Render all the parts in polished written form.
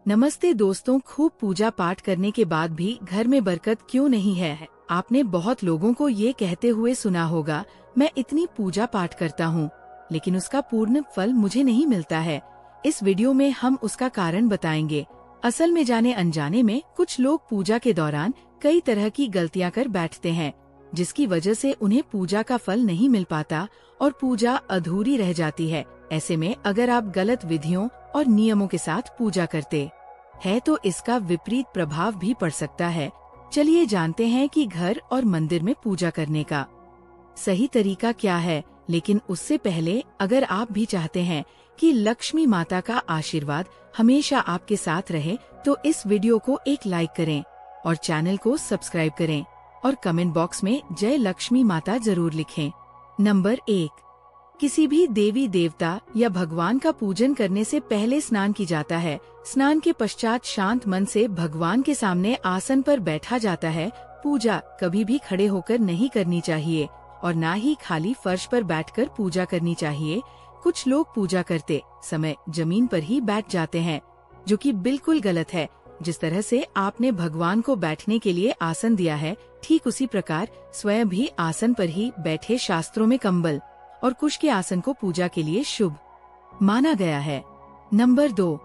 नमस्ते दोस्तों, खूब पूजा पाठ करने के बाद भी घर में बरकत क्यों नहीं है? आपने बहुत लोगों को ये कहते हुए सुना होगा, मैं इतनी पूजा पाठ करता हूँ, लेकिन उसका पूर्ण फल मुझे नहीं मिलता है। इस वीडियो में हम उसका कारण बताएंगे। असल में जाने अनजाने में कुछ लोग पूजा के दौरान कई तरह की गलतियाँ कर बैठते हैं, जिसकी वजह से उन्हें पूजा का फल नहीं मिल पाता और पूजा अधूरी रह जाती है। ऐसे में अगर आप गलत विधियों और नियमों के साथ पूजा करते हैं तो इसका विपरीत प्रभाव भी पड़ सकता है। चलिए जानते हैं कि घर और मंदिर में पूजा करने का सही तरीका क्या है। लेकिन उससे पहले अगर आप भी चाहते हैं कि लक्ष्मी माता का आशीर्वाद हमेशा आपके साथ रहे तो इस वीडियो को एक लाइक करें और चैनल को सब्सक्राइब करें और कमेंट बॉक्स में जय लक्ष्मी माता जरूर लिखें। नंबर 1, किसी भी देवी देवता या भगवान का पूजन करने से पहले स्नान की जाता है। स्नान के पश्चात शांत मन से भगवान के सामने आसन पर बैठा जाता है। पूजा कभी भी खड़े होकर नहीं करनी चाहिए और न ही खाली फर्श पर बैठकर पूजा करनी चाहिए। कुछ लोग पूजा करते समय जमीन पर ही बैठ जाते हैं, जो कि बिल्कुल गलत है। जिस तरह से आपने भगवान को बैठने के लिए आसन दिया है, ठीक उसी प्रकार स्वयं भी आसन पर ही बैठे। शास्त्रों में कंबल और कुश के आसन को पूजा के लिए शुभ माना गया है। नंबर 2,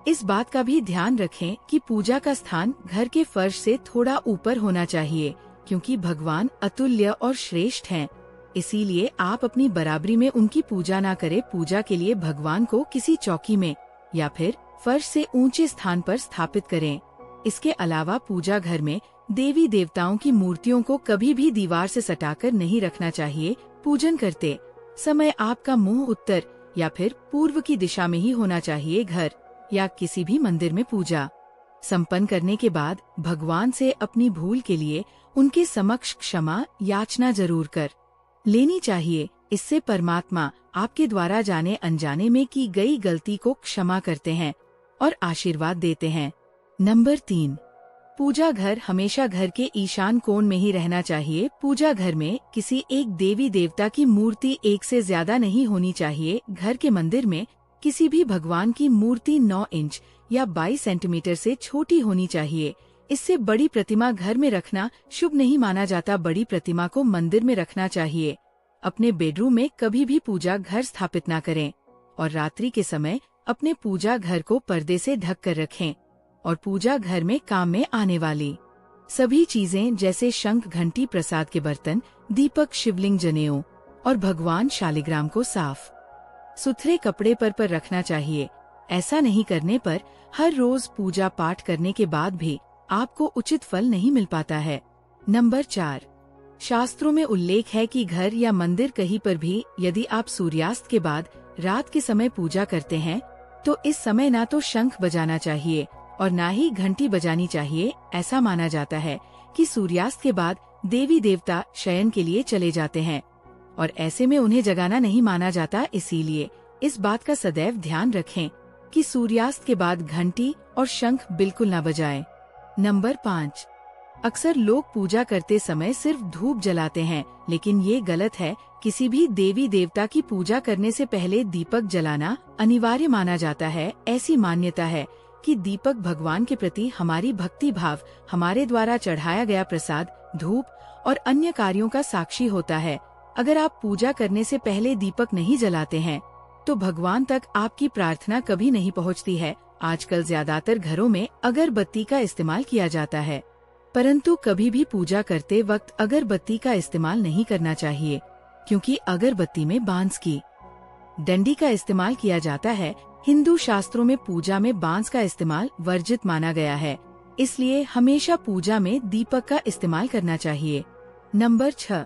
इस बात का भी ध्यान रखें कि पूजा का स्थान घर के फर्श से थोड़ा ऊपर होना चाहिए, क्योंकि भगवान अतुल्य और श्रेष्ठ हैं। इसीलिए आप अपनी बराबरी में उनकी पूजा ना करें। पूजा के लिए भगवान को किसी चौकी में या फिर फर्श से ऊंचे स्थान पर स्थापित करें। इसके अलावा पूजा घर में देवी देवताओं की मूर्तियों को कभी भी दीवार से सटाकर नहीं रखना चाहिए। पूजन करते समय आपका मुंह उत्तर या फिर पूर्व की दिशा में ही होना चाहिए। घर या किसी भी मंदिर में पूजा संपन्न करने के बाद भगवान से अपनी भूल के लिए उनके समक्ष क्षमा याचना जरूर कर लेनी चाहिए। इससे परमात्मा आपके द्वारा जाने अनजाने में की गई गलती को क्षमा करते हैं और आशीर्वाद देते हैं। नंबर 3, पूजा घर हमेशा घर के ईशान कोण में ही रहना चाहिए। पूजा घर में किसी एक देवी देवता की मूर्ति एक से ज्यादा नहीं होनी चाहिए। घर के मंदिर में किसी भी भगवान की मूर्ति 9 इंच या 22 सेंटीमीटर से छोटी होनी चाहिए। इससे बड़ी प्रतिमा घर में रखना शुभ नहीं माना जाता। बड़ी प्रतिमा को मंदिर में रखना चाहिए। अपने बेडरूम में कभी भी पूजा घर स्थापित न करें और रात्रि के समय अपने पूजा घर को पर्दे से ढक कर रखें और पूजा घर में काम में आने वाली सभी चीजें जैसे शंख, घंटी, प्रसाद के बर्तन, दीपक, शिवलिंग, जनेऊ और भगवान शालिग्राम को साफ सुथरे कपड़े पर रखना चाहिए। ऐसा नहीं करने पर हर रोज पूजा पाठ करने के बाद भी आपको उचित फल नहीं मिल पाता है। नंबर 4, शास्त्रों में उल्लेख है कि घर या मंदिर कहीं पर भी यदि आप सूर्यास्त के बाद रात के समय पूजा करते हैं तो इस समय ना तो शंख बजाना चाहिए और ना ही घंटी बजानी चाहिए। ऐसा माना जाता है कि सूर्यास्त के बाद देवी देवता शयन के लिए चले जाते हैं और ऐसे में उन्हें जगाना नहीं माना जाता। इसीलिए इस बात का सदैव ध्यान रखें कि सूर्यास्त के बाद घंटी और शंख बिल्कुल न बजाएं। नंबर 5, अक्सर लोग पूजा करते समय सिर्फ धूप जलाते हैं, लेकिन ये गलत है। किसी भी देवी देवता की पूजा करने से पहले दीपक जलाना अनिवार्य माना जाता है। ऐसी मान्यता है कि दीपक भगवान के प्रति हमारी भक्ति भाव, हमारे द्वारा चढ़ाया गया प्रसाद, धूप और अन्य कार्यों का साक्षी होता है। अगर आप पूजा करने से पहले दीपक नहीं जलाते हैं तो भगवान तक आपकी प्रार्थना कभी नहीं पहुंचती है। आजकल ज्यादातर घरों में अगरबत्ती का इस्तेमाल किया जाता है, परंतु कभी भी पूजा करते वक्त अगरबत्ती का इस्तेमाल नहीं करना चाहिए, क्योंकि अगरबत्ती में बांस की डंडी का इस्तेमाल किया जाता है। हिंदू शास्त्रों में पूजा में बांस का इस्तेमाल वर्जित माना गया है, इसलिए हमेशा पूजा में दीपक का इस्तेमाल करना चाहिए। नंबर 6,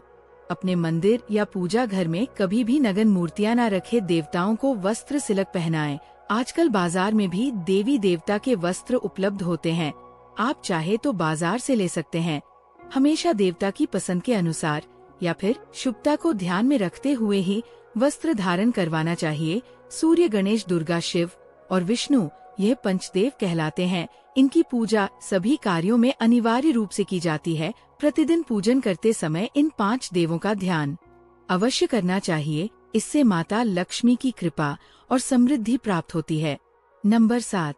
अपने मंदिर या पूजा घर में कभी भी नगन मूर्तियां न रखे। देवताओं को वस्त्र सिलक पहनाएं। आजकल बाजार में भी देवी देवता के वस्त्र उपलब्ध होते हैं, आप चाहे तो बाजार से ले सकते हैं। हमेशा देवता की पसंद के अनुसार या फिर शुभता को ध्यान में रखते हुए ही वस्त्र धारण करवाना चाहिए। सूर्य, गणेश, दुर्गा, शिव और विष्णु यह पंचदेव कहलाते हैं। इनकी पूजा सभी कार्यों में अनिवार्य रूप से की जाती है। प्रतिदिन पूजन करते समय इन 5 देवों का ध्यान अवश्य करना चाहिए। इससे माता लक्ष्मी की कृपा और समृद्धि प्राप्त होती है। नंबर 7,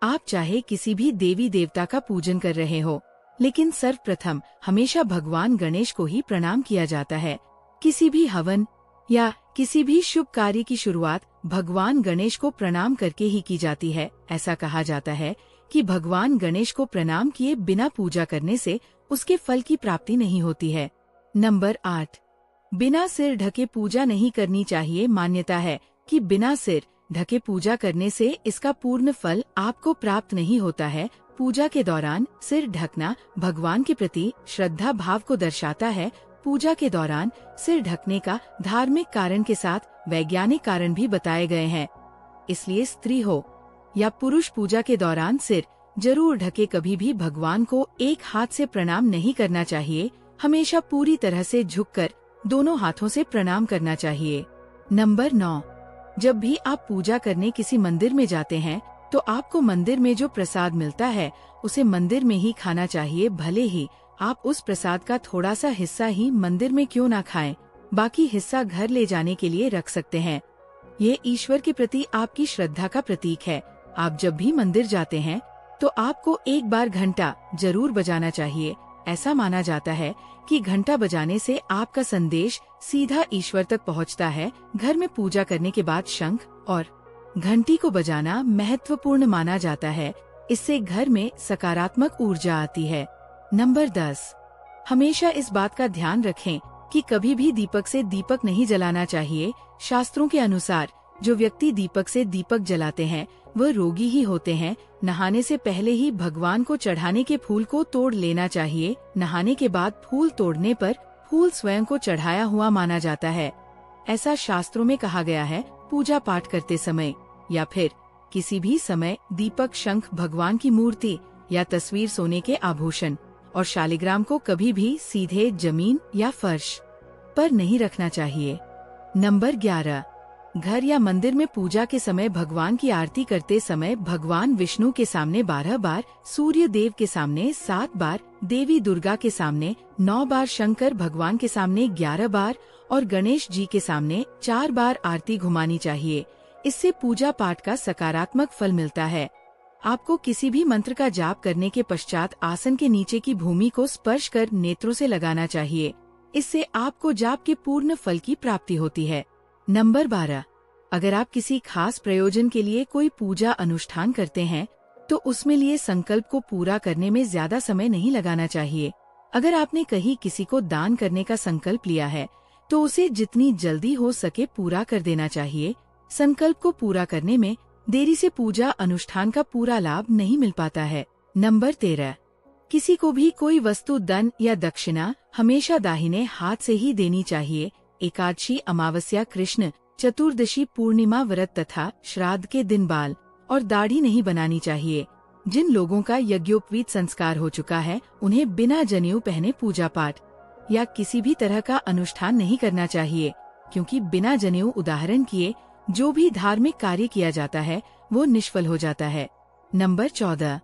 आप चाहे किसी भी देवी देवता का पूजन कर रहे हो, लेकिन सर्वप्रथम हमेशा भगवान गणेश को ही प्रणाम किया जाता है। किसी भी हवन या किसी भी शुभ कार्य की शुरुआत भगवान गणेश को प्रणाम करके ही की जाती है। ऐसा कहा जाता है कि भगवान गणेश को प्रणाम किए बिना पूजा करने से उसके फल की प्राप्ति नहीं होती है। नंबर 8, बिना सिर ढके पूजा नहीं करनी चाहिए। मान्यता है कि बिना सिर ढके पूजा करने से इसका पूर्ण फल आपको प्राप्त नहीं होता है। पूजा के दौरान सिर ढकना भगवान के प्रति श्रद्धा भाव को दर्शाता है। पूजा के दौरान सिर ढकने का धार्मिक कारण के साथ वैज्ञानिक कारण भी बताए गए हैं। इसलिए स्त्री हो या पुरुष पूजा के दौरान सिर जरूर ढके। कभी भी भगवान को एक हाथ से प्रणाम नहीं करना चाहिए, हमेशा पूरी तरह से झुककर दोनों हाथों से प्रणाम करना चाहिए। नंबर 9, जब भी आप पूजा करने किसी मंदिर में जाते हैं तो आपको मंदिर में जो प्रसाद मिलता है उसे मंदिर में ही खाना चाहिए। भले ही आप उस प्रसाद का थोड़ा सा हिस्सा ही मंदिर में क्यों ना खाएं, बाकी हिस्सा घर ले जाने के लिए रख सकते हैं। ये ईश्वर के प्रति आपकी श्रद्धा का प्रतीक है। आप जब भी मंदिर जाते हैं तो आपको एक बार घंटा जरूर बजाना चाहिए। ऐसा माना जाता है कि घंटा बजाने से आपका संदेश सीधा ईश्वर तक पहुंचता है। घर में पूजा करने के बाद शंख और घंटी को बजाना महत्वपूर्ण माना जाता है। इससे घर में सकारात्मक ऊर्जा आती है। नंबर 10, हमेशा इस बात का ध्यान रखें कि कभी भी दीपक से दीपक नहीं जलाना चाहिए। शास्त्रों के अनुसार जो व्यक्ति दीपक से दीपक जलाते हैं वह रोगी ही होते हैं। नहाने से पहले ही भगवान को चढ़ाने के फूल को तोड़ लेना चाहिए। नहाने के बाद फूल तोड़ने पर फूल स्वयं को चढ़ाया हुआ माना जाता है। ऐसा शास्त्रों में कहा गया है। पूजा पाठ करते समय या फिर किसी भी समय दीपक, शंख, भगवान की मूर्ति या तस्वीर, सोने के आभूषण और शालिग्राम को कभी भी सीधे जमीन या फर्श पर नहीं रखना चाहिए। नंबर 11, घर या मंदिर में पूजा के समय भगवान की आरती करते समय भगवान विष्णु के सामने 12 बार, सूर्य देव के सामने 7 बार, देवी दुर्गा के सामने 9 बार, शंकर भगवान के सामने 11 बार और गणेश जी के सामने 4 बार आरती घुमानी चाहिए। इससे पूजा पाठ का सकारात्मक फल मिलता है। आपको किसी भी मंत्र का जाप करने के पश्चात आसन के नीचे की भूमि को स्पर्श कर नेत्रों से लगाना चाहिए। इससे आपको जाप के पूर्ण फल की प्राप्ति होती है। नंबर 12, अगर आप किसी खास प्रयोजन के लिए कोई पूजा अनुष्ठान करते हैं तो उसमें लिए संकल्प को पूरा करने में ज्यादा समय नहीं लगाना चाहिए। अगर आपने कहीं किसी को दान करने का संकल्प लिया है तो उसे जितनी जल्दी हो सके पूरा कर देना चाहिए। संकल्प को पूरा करने में देरी से पूजा अनुष्ठान का पूरा लाभ नहीं मिल पाता है। नंबर 13, किसी को भी कोई वस्तु, दान या दक्षिणा हमेशा दाहिने हाथ से ही देनी चाहिए। एकादशी, अमावस्या, कृष्ण चतुर्दशी, पूर्णिमा व्रत तथा श्राद्ध के दिन बाल और दाढ़ी नहीं बनानी चाहिए। जिन लोगों का यज्ञोपवीत संस्कार हो चुका है उन्हें बिना जनेऊ पहने पूजा पाठ या किसी भी तरह का अनुष्ठान नहीं करना चाहिए, क्योंकि बिना जनेऊ उदाहरण किए जो भी धार्मिक कार्य किया जाता है वो निष्फल हो जाता है। नंबर 14,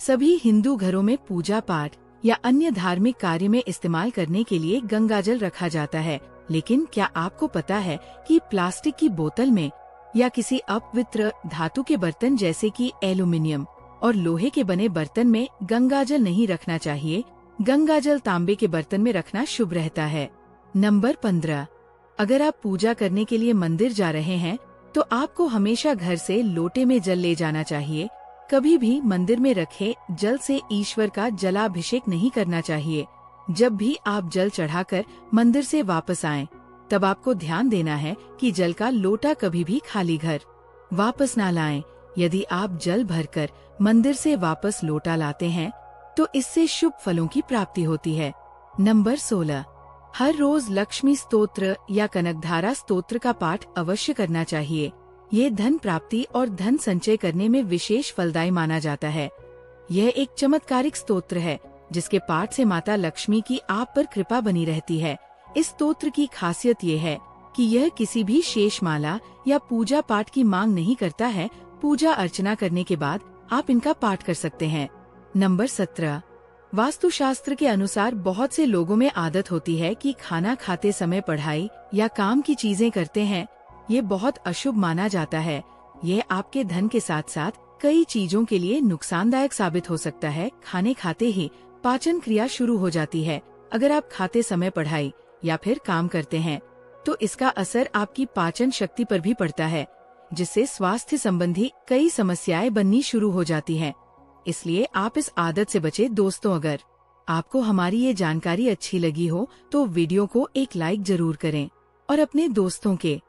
सभी हिंदू घरों में पूजा पाठ या अन्य धार्मिक कार्य में इस्तेमाल करने के लिए गंगाजल रखा जाता है। लेकिन क्या आपको पता है कि प्लास्टिक की बोतल में या किसी अपवित्र धातु के बर्तन जैसे कि एल्यूमिनियम और लोहे के बने बर्तन में गंगाजल नहीं रखना चाहिए। गंगाजल तांबे के बर्तन में रखना शुभ रहता है। नंबर 15, अगर आप पूजा करने के लिए मंदिर जा रहे हैं तो आपको हमेशा घर से लोटे में जल ले जाना चाहिए। कभी भी मंदिर में रखे जल से ईश्वर का जलाभिषेक नहीं करना चाहिए। जब भी आप जल चढ़ाकर मंदिर से वापस आएं, तब आपको ध्यान देना है कि जल का लोटा कभी भी खाली घर वापस ना लाएं। यदि आप जल भरकर मंदिर से वापस लोटा लाते हैं तो इससे शुभ फलों की प्राप्ति होती है। नंबर 16, हर रोज लक्ष्मी स्तोत्र या कनकधारा स्तोत्र का पाठ अवश्य करना चाहिए। ये धन प्राप्ति और धन संचय करने में विशेष फलदायी माना जाता है। यह एक चमत्कारिक स्तोत्र है जिसके पाठ से माता लक्ष्मी की आप पर कृपा बनी रहती है। इस स्तोत्र की खासियत ये है कि यह किसी भी शेष माला या पूजा पाठ की मांग नहीं करता है। पूजा अर्चना करने के बाद आप इनका पाठ कर सकते हैं। नंबर 17, वास्तुशास्त्र के अनुसार बहुत से लोगों में आदत होती है कि खाना खाते समय पढ़ाई या काम की चीजें करते हैं। ये बहुत अशुभ माना जाता है। यह आपके धन के साथ साथ कई चीजों के लिए नुकसानदायक साबित हो सकता है। खाने खाते ही पाचन क्रिया शुरू हो जाती है। अगर आप खाते समय पढ़ाई या फिर काम करते हैं तो इसका असर आपकी पाचन शक्ति पर भी पड़ता है, जिससे स्वास्थ्य संबंधी कई समस्याएं बननी शुरू हो जाती हैं। इसलिए आप इस आदत से बचें। दोस्तों, अगर आपको हमारी ये जानकारी अच्छी लगी हो तो वीडियो को एक लाइक जरूर करें और अपने दोस्तों के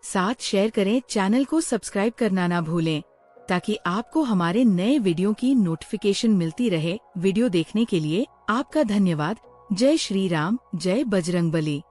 साथ शेयर करें। चैनल को सब्सक्राइब करना ना भूलें ताकि आपको हमारे नए वीडियो की नोटिफिकेशन मिलती रहे। वीडियो देखने के लिए आपका धन्यवाद। जय श्री राम, जय बजरंगबली।